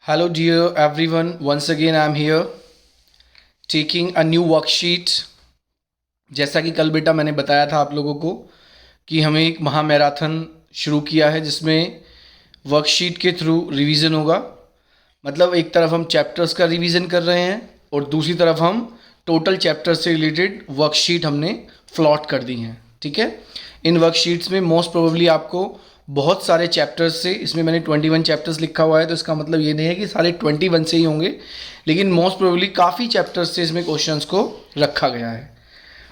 Hello, dear everyone. Once again, I'm here taking a new worksheet. जैसा कि कल बेटा मैंने बताया था आप लोगों को कि हमें एक महामैराथन शुरू किया है जिसमें वर्कशीट के थ्रू रिवीजन होगा। मतलब एक तरफ हम चैप्टर्स का रिवीजन कर रहे हैं और दूसरी तरफ हम टोटल चैप्टर्स से रिलेटेड वर्कशीट हमने प्लॉट कर दी हैं। ठीक है, इन वर्कशीट्स में मोस्ट प्रोबेबली आपको बहुत सारे चैप्टर्स से, इसमें मैंने 21 चैप्टर्स लिखा हुआ है तो इसका मतलब ये नहीं है कि सारे 21 से ही होंगे, लेकिन मोस्ट प्रोबेबली काफ़ी चैप्टर्स से इसमें क्वेश्चंस को रखा गया है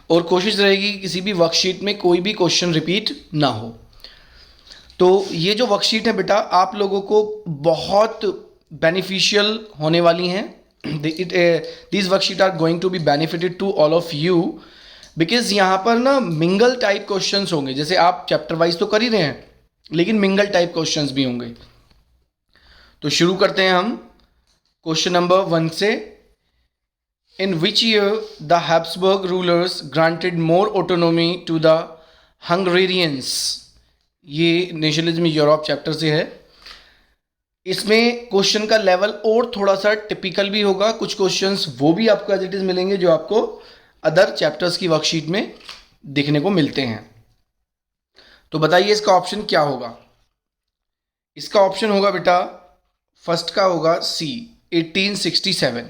और कोशिश रहेगी कि किसी भी वर्कशीट में कोई भी क्वेश्चन रिपीट ना हो। तो ये जो वर्कशीट है बेटा आप लोगों को बहुत बेनिफिशियल होने वाली हैं। This worksheet are going to be benefited to all of you because यहाँ पर ना मिंगल टाइप क्वेश्चंस होंगे। जैसे आप चैप्टर वाइज तो कर ही रहे हैं लेकिन मिंगल टाइप क्वेश्चंस भी होंगे। तो शुरू करते हैं हम क्वेश्चन नंबर 1 से। In which year the Habsburg rulers granted more autonomy to the Hungarians. ये नेशनलिज्म यूरोप चैप्टर से है। इसमें क्वेश्चन का लेवल और थोड़ा सा टिपिकल भी होगा, कुछ क्वेश्चंस वो भी आपको एज इट इज मिलेंगे जो आपको अदर चैप्टर्स की वर्कशीट में दिखने को मिलते हैं। तो बताइए इसका ऑप्शन क्या होगा। इसका ऑप्शन होगा बेटा फर्स्ट का होगा सी 1867।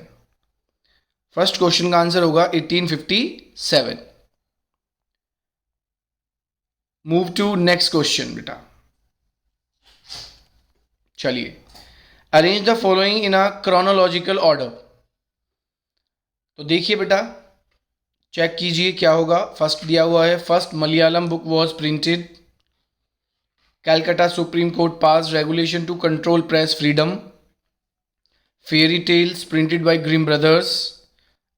फर्स्ट क्वेश्चन का आंसर होगा 1857। मूव टू नेक्स्ट क्वेश्चन बेटा। चलिए, arrange the following in a chronological order. तो देखिए बेटा, चेक कीजिए क्या होगा। फर्स्ट दिया हुआ है, first Malayalam book was printed, Calcutta Supreme Court pass regulation to control press freedom, fairy tales printed by Grimm Brothers,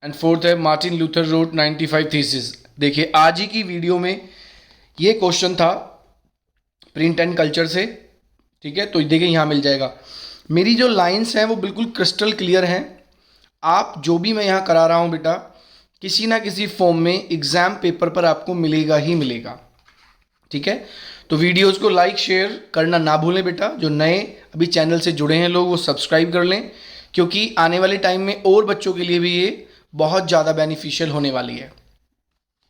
and fourth है मार्टिन लूथर रोट 95 थीसिस। देखिए आज ही की वीडियो में ये क्वेश्चन था प्रिंट एंड कल्चर से। ठीक है, तो देखिए यहाँ मिल जाएगा। मेरी जो लाइंस हैं वो बिल्कुल क्रिस्टल क्लियर हैं। आप जो भी मैं यहाँ करा रहा हूँ बेटा किसी ना किसी फॉर्म में एग्जाम पेपर पर आपको मिलेगा ही मिलेगा। ठीक है, तो वीडियोस को लाइक शेयर करना ना भूलें बेटा। जो नए अभी चैनल से जुड़े हैं लोग वो सब्सक्राइब कर लें, क्योंकि आने वाले टाइम में और बच्चों के लिए भी ये बहुत ज़्यादा बेनिफिशियल होने वाली है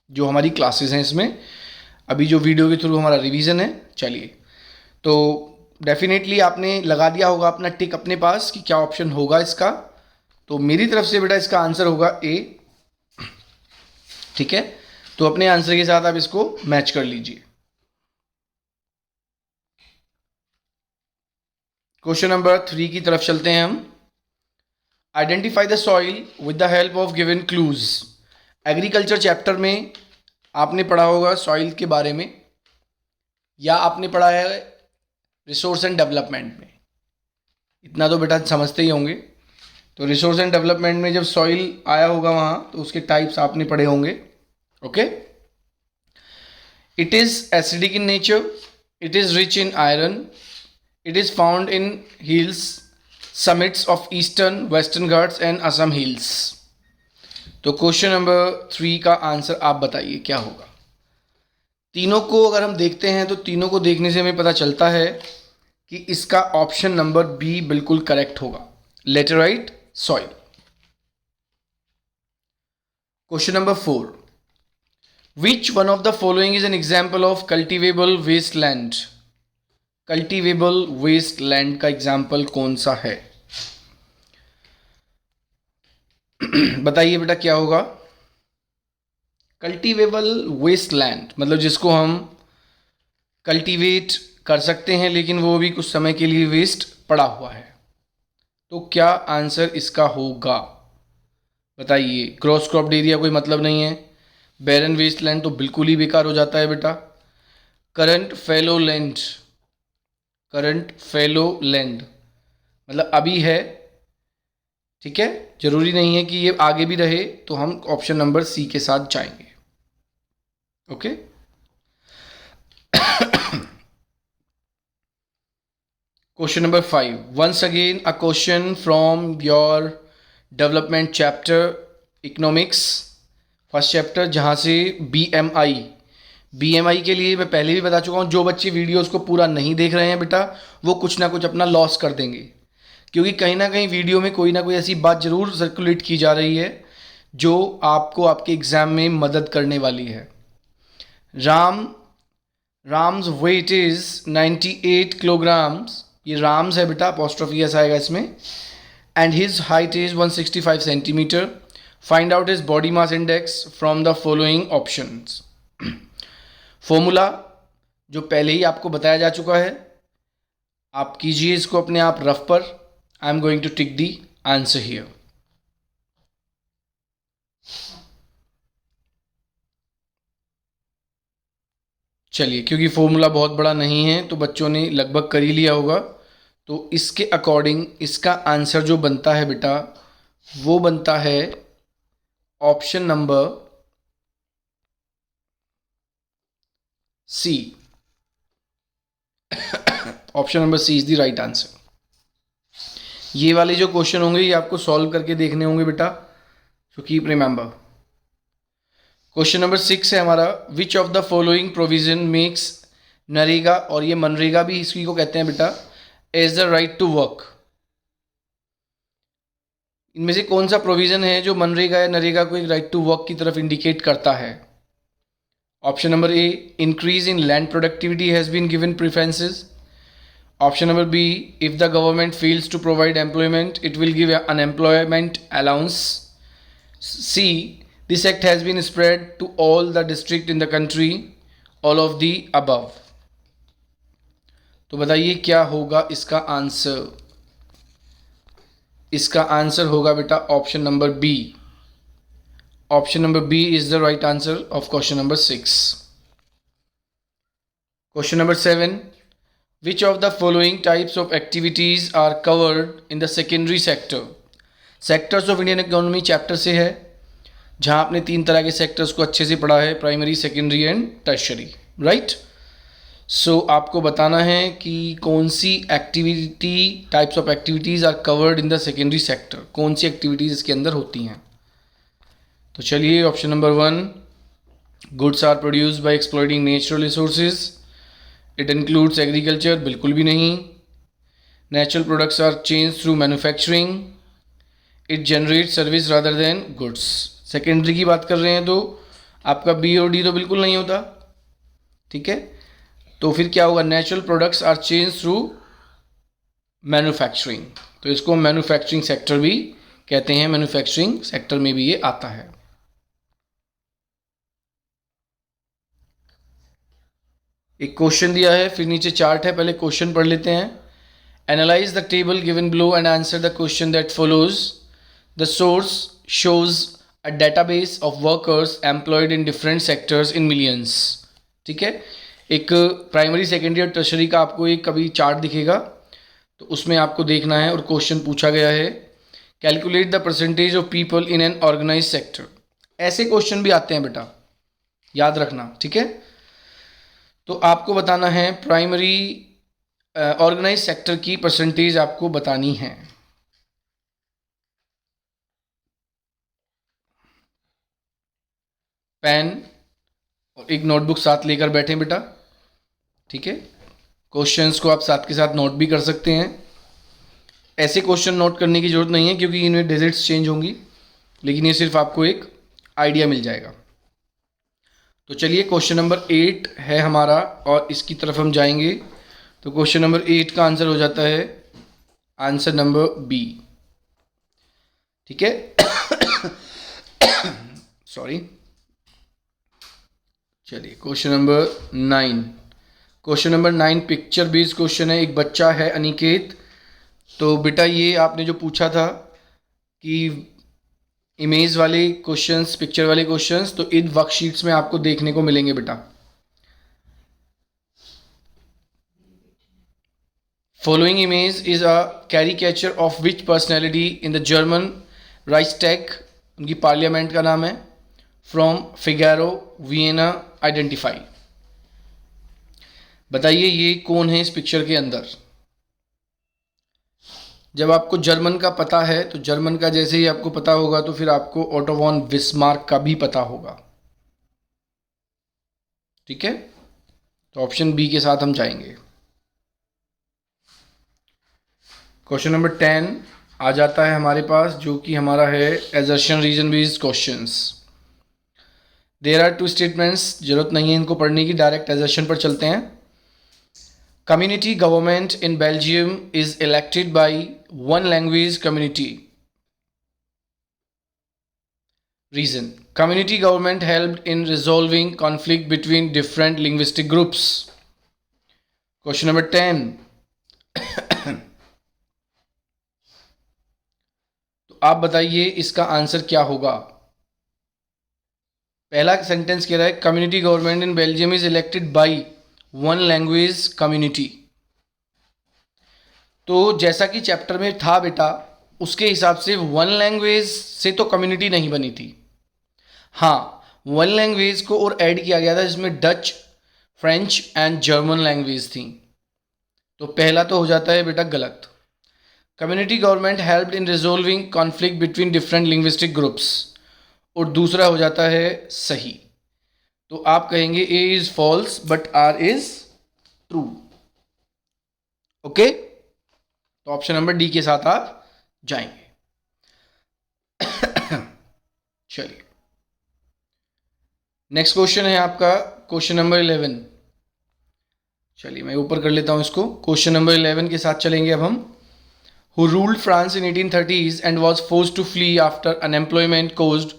जो हमारी क्लासेस हैं इसमें। अभी जो वीडियो के थ्रू हमारा रिवीजन है, चलिए तो डेफिनेटली आपने लगा दिया होगा अपना टिक अपने पास कि क्या ऑप्शन होगा इसका। तो मेरी तरफ से बेटा इसका आंसर होगा ए। ठीक है, तो अपने आंसर के साथ आप इसको मैच कर लीजिए। क्वेश्चन नंबर 3 की तरफ चलते हैं हम। Identify the soil with the help of given clues. Agriculture chapter में आपने पढ़ा होगा सॉइल के बारे में, या आपने पढ़ा है रिसोर्स एंड डेवलपमेंट में। इतना तो बेटा समझते ही होंगे। तो रिसोर्स एंड डेवलपमेंट में जब सॉइल आया होगा वहाँ तो उसके टाइप्स आपने पढ़े होंगे। Okay, it is acidic in nature, it is rich in iron, it is found in hills summits of eastern western ghats and Assam hills। तो क्वेश्चन नंबर 3 का आंसर आप बताइए क्या होगा। तीनों को अगर हम देखते हैं तो तीनों को देखने से हमें पता चलता है कि इसका ऑप्शन नंबर बी बिल्कुल करेक्ट होगा, laterite soil. Question number 4, which one of the following is an example of cultivable waste land. Cultivable waste land का एग्जाम्पल कौन सा है बताइए बेटा क्या होगा। कल्टिवेबल वेस्ट लैंड मतलब जिसको हम कल्टीवेट कर सकते हैं लेकिन वो भी कुछ समय के लिए वेस्ट पड़ा हुआ है। तो क्या आंसर इसका होगा बताइए। क्रॉस क्रॉप्ड एरिया कोई मतलब नहीं है, बैरन वेस्ट लैंड तो बिल्कुल ही बेकार हो जाता है बेटा। Current fellow land, current fellow land मतलब अभी है। ठीक है, जरूरी नहीं है कि ये आगे भी रहे, तो हम ऑप्शन नंबर सी के साथ जाएंगे। Okay question number 5, once again a question from your development chapter economics, first chapter, जहाँ से बीएमआई के लिए मैं पहले भी बता चुका हूँ। जो बच्चे वीडियोस को पूरा नहीं देख रहे हैं बेटा वो कुछ ना कुछ अपना लॉस कर देंगे, क्योंकि कहीं ना कहीं वीडियो में कोई ना कोई ऐसी बात ज़रूर सर्कुलेट की जा रही है जो आपको आपके एग्ज़ाम में मदद करने वाली है। राम्स वेट इज़ 98 किलोग्राम्स, ये राम्स है बेटा, अपॉस्ट्रोफी एस आएगा इसमें, and his height is 165 centimetre. Find out his body mass index from the following options. Formula जो पहले ही आपको बताया जा चुका है, आप कीजिए इसको अपने आप रफ पर। I am going to tick the answer here. चलिए, क्योंकि फॉर्मूला बहुत बड़ा नहीं है तो बच्चों ने लगभग कर ही लिया होगा, तो इसके अकॉर्डिंग इसका आंसर जो बनता है बेटा वो बनता है option number C. Option number C is the right answer. ये वाले जो क्वेश्चन होंगे ये आपको सॉल्व करके देखने होंगे बेटा, so keep remember. Question number 6 है हमारा, which of the following provision makes NREGA, और ये मनरेगा भी इसी को कहते हैं बेटा, as the right to work. इनमें से कौन सा प्रोविजन है जो मनरेगा या नरेगा को एक राइट टू वर्क की तरफ इंडिकेट करता है? Option number A, increase in land productivity has been given preferences. Option number B, if the government fails to provide employment it will give unemployment allowance. C, this act has been spread to all the district in the country, all of the above। तो बताइए क्या होगा इसका answer? इसका answer होगा बेटा option number B. Option number B is the right answer of question number 6। Question number 7, which of the following types of activities are covered in the secondary sector. Sectors of Indian economy chapter से है, जहाँ आपने 3 तरह के sectors को अच्छे से पढ़ा है, primary, secondary and tertiary, right. So आपको बताना है कि कौन सी activity, types of activities are covered in the secondary sector, कौन सी एक्टिविटीज़ इसके अंदर होती हैं। तो चलिए, option number 1, goods are produced by exploiting natural resources, it includes agriculture, बिल्कुल भी नहीं। Natural products are change through manufacturing, it generate service rather than goods. Secondary की बात कर रहे हैं तो आपका बी और डी तो बिल्कुल नहीं होता, ठीक है। तो फिर क्या होगा? Natural products are change through manufacturing, तो इसको मैन्युफैक्चरिंग सेक्टर भी कहते हैं, मैन्युफैक्चरिंग सेक्टर में भी ये आता है। एक क्वेश्चन दिया है, फिर नीचे चार्ट है, पहले क्वेश्चन पढ़ लेते हैं। Analyse the table given below and answer the question that follows. The source shows a database of workers employed in different sectors in millions, ठीक है। एक प्राइमरी, सेकेंडरी और टर्शरी का आपको एक कभी चार्ट दिखेगा, तो उसमें आपको देखना है, और क्वेश्चन पूछा गया है calculate the percentage of people in an organise sector. ऐसे क्वेश्चन भी आते हैं बेटा, याद रखना, ठीक है। तो आपको बताना है प्राइमरी ऑर्गेनाइज सेक्टर की परसेंटेज आपको बतानी है। पेन और एक नोटबुक साथ लेकर बैठें बेटा, ठीक है। क्वेश्चंस को आप साथ के साथ नोट भी कर सकते हैं। ऐसे क्वेश्चन नोट करने की ज़रूरत नहीं है क्योंकि इनमें डिजिट्स चेंज होंगी, लेकिन ये सिर्फ आपको एक आइडिया मिल जाएगा। तो चलिए, क्वेश्चन नंबर 8 है हमारा और इसकी तरफ हम जाएंगे। तो क्वेश्चन नंबर 8 का आंसर हो जाता है आंसर नंबर बी, ठीक है। सॉरी। चलिए, question number 9। Question number 9 picture based question है। एक बच्चा है अनिकेत, तो बेटा ये आपने जो पूछा था कि इमेज वाले क्वेश्चंस, पिक्चर वाले क्वेश्चंस, तो इन वर्कशीट्स में आपको देखने को मिलेंगे बेटा। Following image is a caricature of which personality in the German Reichstag, उनकी पार्लियामेंट का नाम है, फ्रॉम फिगैरो वियना आइडेंटिफाई। बताइए ये कौन है इस पिक्चर के अंदर। जब आपको जर्मन का पता है तो जर्मन का जैसे ही आपको पता होगा तो फिर आपको ओटो वॉन बिस्मार्क का भी पता होगा, ठीक है। तो ऑप्शन बी के साथ हम जाएंगे। क्वेश्चन नंबर 10 आ जाता है हमारे पास, जो कि हमारा है assertion reason based questions. There are two statements, जरूरत नहीं है इनको पढ़ने की, डायरेक्ट एजर्शन पर चलते हैं। Community government in Belgium is elected by one language community. Reason: community government helped in resolving conflict between different linguistic groups. Question number 10. तो आप बताइए इसका आंसर क्या होगा। पहला सेंटेंस कह रहा है community government in Belgium is elected by one language community. तो जैसा कि चैप्टर में था बेटा, उसके हिसाब से वन लैंग्वेज से तो कम्युनिटी नहीं बनी थी। हाँ, वन लैंग्वेज को और ऐड किया गया था जिसमें Dutch, French and German language थी। तो पहला तो हो जाता है बेटा गलत। Community government helped in resolving conflict between different linguistic groups, और दूसरा हो जाता है सही। तो आप कहेंगे A is false but R is true. Okay, तो ऑप्शन नंबर डी के साथ आप जाएंगे। चलिए, नेक्स्ट क्वेश्चन है आपका क्वेश्चन नंबर 11। चलिए मैं ऊपर कर लेता हूं इसको। क्वेश्चन नंबर 11 के साथ चलेंगे अब हम। Who ruled France in 1830s and was forced to flee after unemployment caused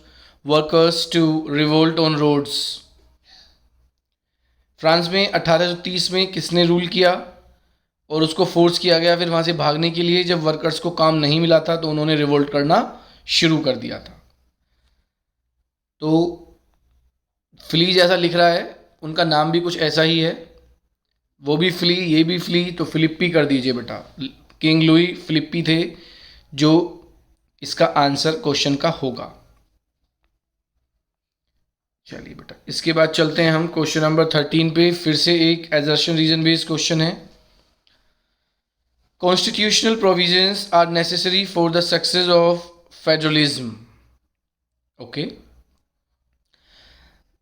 workers to revolt on roads. France में 1830 में किसने रूल किया और उसको फोर्स किया गया फिर वहां से भागने के लिए, जब वर्कर्स को काम नहीं मिला था तो उन्होंने रिवोल्ट करना शुरू कर दिया था। तो फ्ली जैसा लिख रहा है, उनका नाम भी कुछ ऐसा ही है, वो भी फ्ली ये भी फ्ली, तो फिलिप्पी कर दीजिए बेटा। किंग लुई फिलिप्पी थे, जो इसका आंसर क्वेश्चन का होगा। चलिए बेटा, इसके बाद चलते हैं हम क्वेश्चन नंबर 13 पे। फिर से एक एजर्शन रीजन बेस्ड क्वेश्चन है। Constitutional provisions are necessary for the success of federalism. Okay,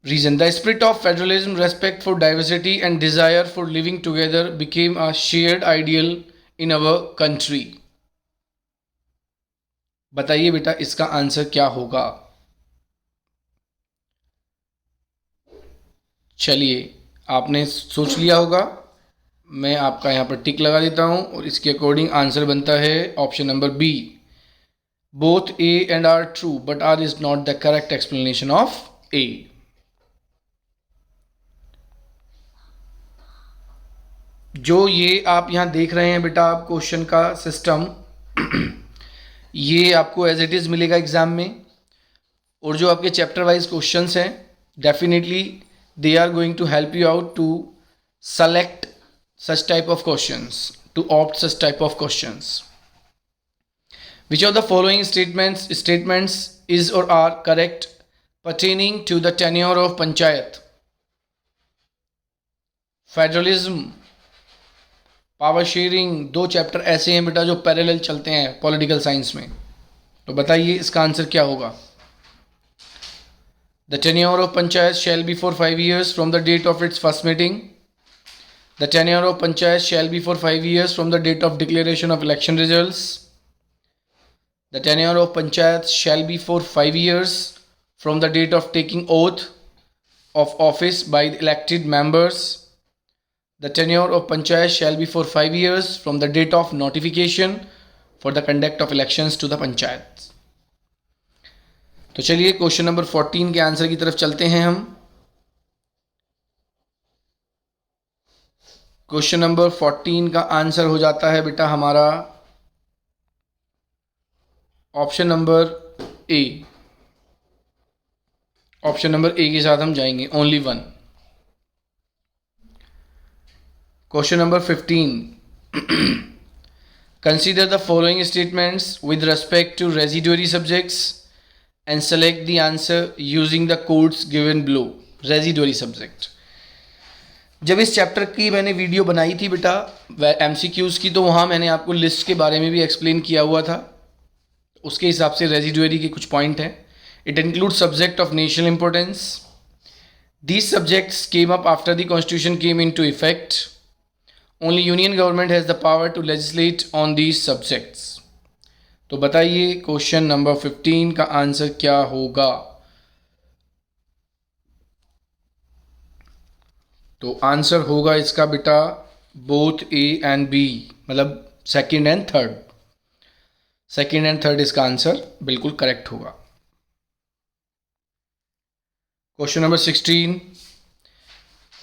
Reason: the spirit of federalism, respect for diversity and desire for living together became a shared ideal in our country. बताइए बेटा इसका answer क्या होगा। चलिए, आपने सोच लिया होगा, मैं आपका यहाँ पर टिक लगा देता हूँ और इसके अकॉर्डिंग आंसर बनता है option number B. Both A and R true but R is not the correct explanation of A. जो ये आप यहाँ देख रहे हैं बेटा, आप क्वेश्चन का सिस्टम, ये आपको एज इट इज़ मिलेगा एग्जाम में। और जो आपके चैप्टर वाइज क्वेश्चंस हैं, definitely they are going to help you out to select such type of questions, to opt such type of questions. Which of the following statements is और are correct pertaining to the tenure of panchayat. Federalism, power sharing, दो chapter ऐसे हैं बेटा जो parallel चलते हैं political science में। तो बताइए इसका आंसर क्या होगा। The tenure of panchayat shall be for 5 years from the date of its first meeting. The tenure of panchayat shall be for 5 years from the date of declaration of election results. The tenure of panchayat shall be for 5 years from the date of taking oath of office by the elected members. The tenure of panchayat shall be for 5 years from the date of notification for the conduct of elections to the panchayat. तो चलिए question number 14 के answer की तरफ चलते हैं हम। Question number 14 का answer हो जाता है बेटा हमारा ऑप्शन नंबर ए। ऑप्शन नंबर ए के साथ हम जाएंगे, only one. Question number 15. Consider the following statements with respect to residuary subjects and select the answer using the codes given below. Residuary subject. जब इस चैप्टर की मैंने वीडियो बनाई थी बेटा MCQs की, तो वहाँ मैंने आपको लिस्ट के बारे में भी एक्सप्लेन किया हुआ था। उसके हिसाब से रेजिडुअरी के कुछ पॉइंट हैं। It include subject of national importance. These subjects came up after the constitution came into effect. Only union government has the power to legislate on these subjects. तो बताइए क्वेश्चन नंबर 15 का answer क्या होगा। तो answer होगा इसका बेटा both A and B, मतलब second and third. Second and third इसका आंसर बिल्कुल करेक्ट होगा। Question number 16,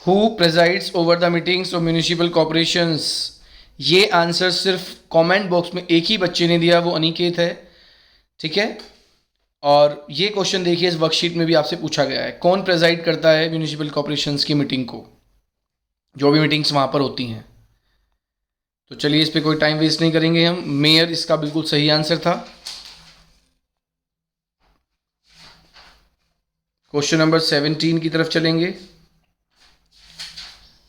who presides over the meetings of municipal corporations. ये आंसर सिर्फ कमेंट बॉक्स में एक ही बच्चे ने दिया, वो अनिकेत है, ठीक है। और ये क्वेश्चन देखिए, इस वर्कशीट में भी आपसे पूछा गया है, कौन प्रेजाइड करता है म्यूनिसिपल कॉर्पोरेशंस की मीटिंग को, जो भी मीटिंग्स वहाँ पर होती हैं। तो चलिए इस पर कोई टाइम वेस्ट नहीं करेंगे हम। मेयर इसका बिल्कुल सही आंसर था। क्वेश्चन नंबर 17 की तरफ चलेंगे।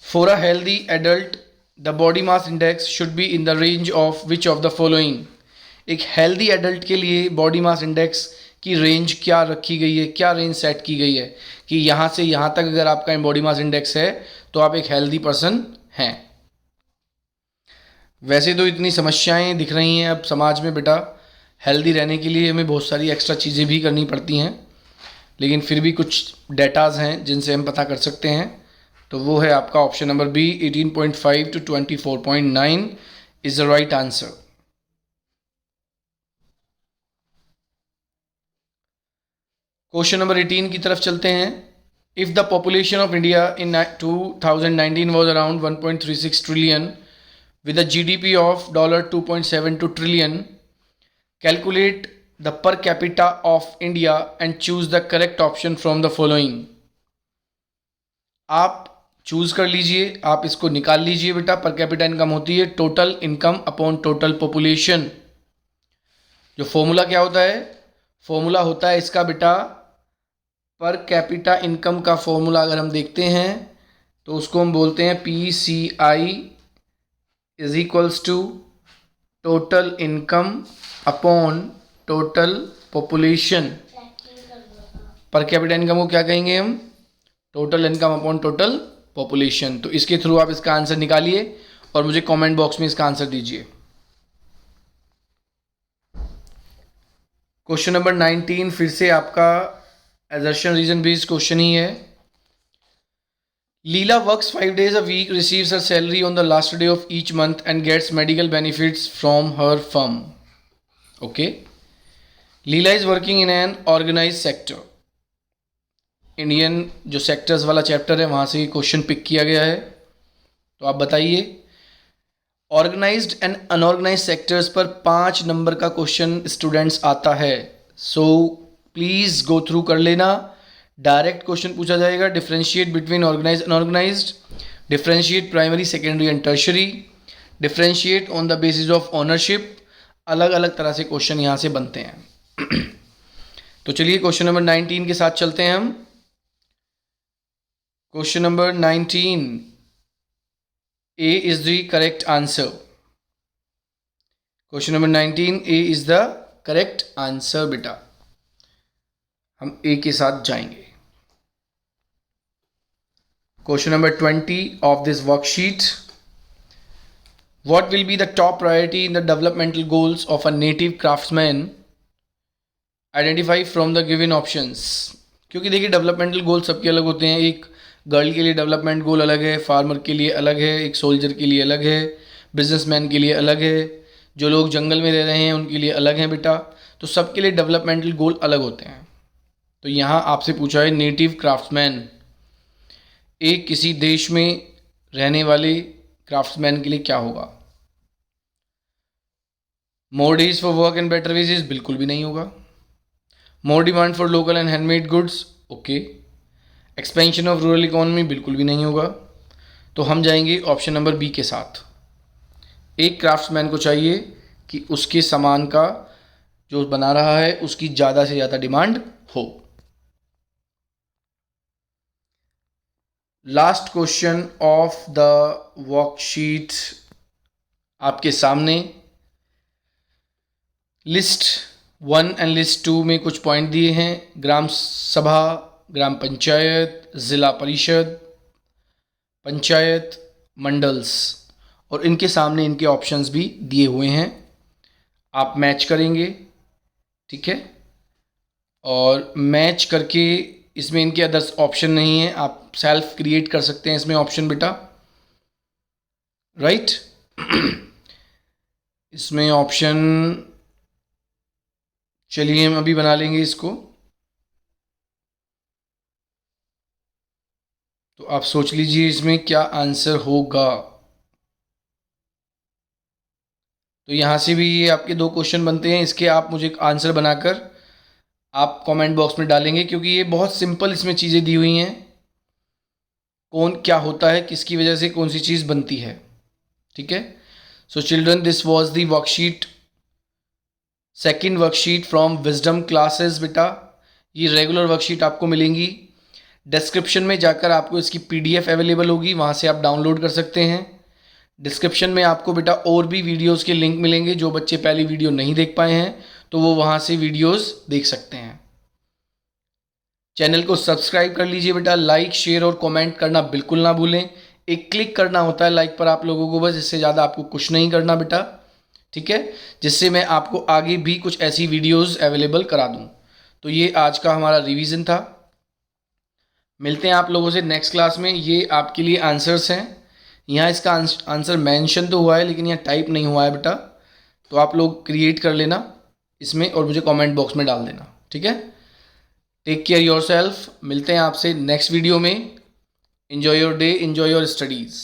For a healthy adult the body mass index should be in the range of which of the following. एक हेल्दी एडल्ट के लिए बॉडी मास इंडेक्स की रेंज क्या रखी गई है, क्या रेंज सेट की गई है कि यहाँ से यहाँ तक अगर आपका बॉडी मास इंडेक्स है तो आप एक हेल्दी पर्सन हैं। वैसे तो इतनी समस्याएं दिख रही हैं अब समाज में बेटा, हेल्दी रहने के लिए हमें बहुत सारी एक्स्ट्रा चीज़ें भी करनी पड़ती हैं, लेकिन फिर भी कुछ डेटाज हैं जिनसे हम पता कर सकते हैं। तो वो है आपका option number B, 18.5 to 24.9 is the right answer. Question number 18 की तरफ चलते हैं। If the population of India in 2019 was around 1.36 trillion with a GDP of $2.72 trillion, calculate the per capita of India and choose the correct option from the following। आप choose कर लीजिए, आप इसको निकाल लीजिए बेटा। पर कैपिटा इनकम होती है total income upon total population. जो फॉर्मूला क्या होता है, फॉर्मूला होता है इसका बेटा पर कैपिटा इनकम का फॉर्मूला अगर हम देखते हैं तो उसको हम बोलते हैं PCI is equals to total income upon total population. Per capita income को क्या कहेंगे हम, total income upon total population. तो इसके थ्रू आप इसका आंसर निकालिए और मुझे कमेंट बॉक्स में इसका आंसर दीजिए। क्वेश्चन नंबर 19 फिर से आपका assertion रीजन बेस्ड क्वेश्चन ही है। Leela works 5 days a week, receives her salary on the last day of each month and gets medical benefits from her firm. Okay. Leela is working in an organized sector. Indian जो sectors वाला chapter है वहाँ से question pick किया गया है। तो आप बताइए, ऑर्गेनाइज्ड एंड अनऑर्गेनाइज्ड सेक्टर्स पर 5 नंबर का क्वेश्चन स्टूडेंट्स आता है। सो प्लीज़ गो थ्रू कर लेना। डायरेक्ट क्वेश्चन पूछा जाएगा, differentiate between organised unorganised, differentiate primary secondary and tertiary, differentiate on the basis of ownership. अलग अलग तरह से क्वेश्चन यहाँ से बनते हैं। तो चलिए क्वेश्चन नंबर 19 के साथ चलते हैं हम। Question number 19, A is the correct answer. Question number 19, A is the correct answer बेटा। हम ए के साथ जाएंगे। Question number 20 of this worksheet. What will be the top priority in the developmental goals of a native craftsman? Identify from the given options. क्योंकि देखिए developmental गोल सबके अलग होते हैं। एक गर्ल के लिए डेवलपमेंट गोल अलग है, फार्मर के लिए अलग है, एक सोल्जर के लिए अलग है, बिजनेसमैन के लिए अलग है, जो लोग जंगल में रह रहे हैं उनके लिए अलग हैं बेटा। तो सबके लिए डेवलपमेंटल गोल अलग होते हैं। तो यहाँ आपसे पूछा है नेटिव क्राफ्ट्समैन, एक किसी देश में रहने वाले क्राफ्ट्समैन के लिए क्या होगा। More days for work and better wages बिल्कुल भी नहीं होगा। More demand for local and handmade goods, okay. Expansion of rural economy बिल्कुल भी नहीं होगा। तो हम जाएंगे ऑप्शन नंबर बी के साथ। एक क्राफ्ट्समैन को चाहिए कि उसके सामान का जो बना रहा है उसकी ज़्यादा से ज़्यादा डिमांड हो। Last question of the worksheet आपके सामने। लिस्ट 1 एंड लिस्ट 2 में कुछ पॉइंट दिए हैं। ग्राम सभा, ग्राम पंचायत, ज़िला परिषद, पंचायत, मंडल्स। और इनके सामने इनके ऑप्शंस भी दिए हुए हैं, आप मैच करेंगे, ठीक है। और मैच करके इसमें इनके अदर्स ऑप्शन नहीं है, आप सेल्फ क्रिएट कर सकते हैं इसमें ऑप्शन बेटा, राइट। इसमें ऑप्शन, चलिए हम अभी बना लेंगे इसको। तो आप सोच लीजिए इसमें क्या आंसर होगा। तो यहाँ से भी ये आपके 2 क्वेश्चन बनते हैं, इसके आप मुझे आंसर बनाकर आप कमेंट बॉक्स में डालेंगे, क्योंकि ये बहुत सिंपल इसमें चीज़ें दी हुई हैं, कौन क्या होता है, किसकी वजह से कौन सी चीज़ बनती है, ठीक है। So children, this was the worksheet, second worksheet from wisdom classes बेटा। ये रेगुलर वर्कशीट आपको मिलेंगी, डिस्क्रिप्शन में जाकर आपको इसकी PDF अवेलेबल होगी, वहाँ से आप डाउनलोड कर सकते हैं। डिस्क्रिप्शन में आपको बेटा और भी वीडियोस के लिंक मिलेंगे, जो बच्चे पहली वीडियो नहीं देख पाए हैं तो वो वहाँ से वीडियोस देख सकते हैं। चैनल को सब्सक्राइब कर लीजिए बेटा, लाइक शेयर और कमेंट करना बिल्कुल ना भूलें। एक क्लिक करना होता है लाइक पर आप लोगों को, बस, इससे ज़्यादा आपको कुछ नहीं करना बेटा, ठीक है, जिससे मैं आपको आगे भी कुछ ऐसी वीडियोस अवेलेबल करा दूं। तो ये आज का हमारा रिवीजन था, मिलते हैं आप लोगों से नेक्स्ट क्लास में। ये आपके लिए आंसर्स हैं, यहाँ इसका आंसर मेंशन तो हुआ है लेकिन यहाँ टाइप नहीं हुआ है बेटा, तो आप लोग क्रिएट कर लेना इसमें और मुझे कमेंट बॉक्स में डाल देना, ठीक है। टेक केयर योर सेल्फ, मिलते हैं आपसे नेक्स्ट वीडियो में। Enjoy your day, enjoy your studies.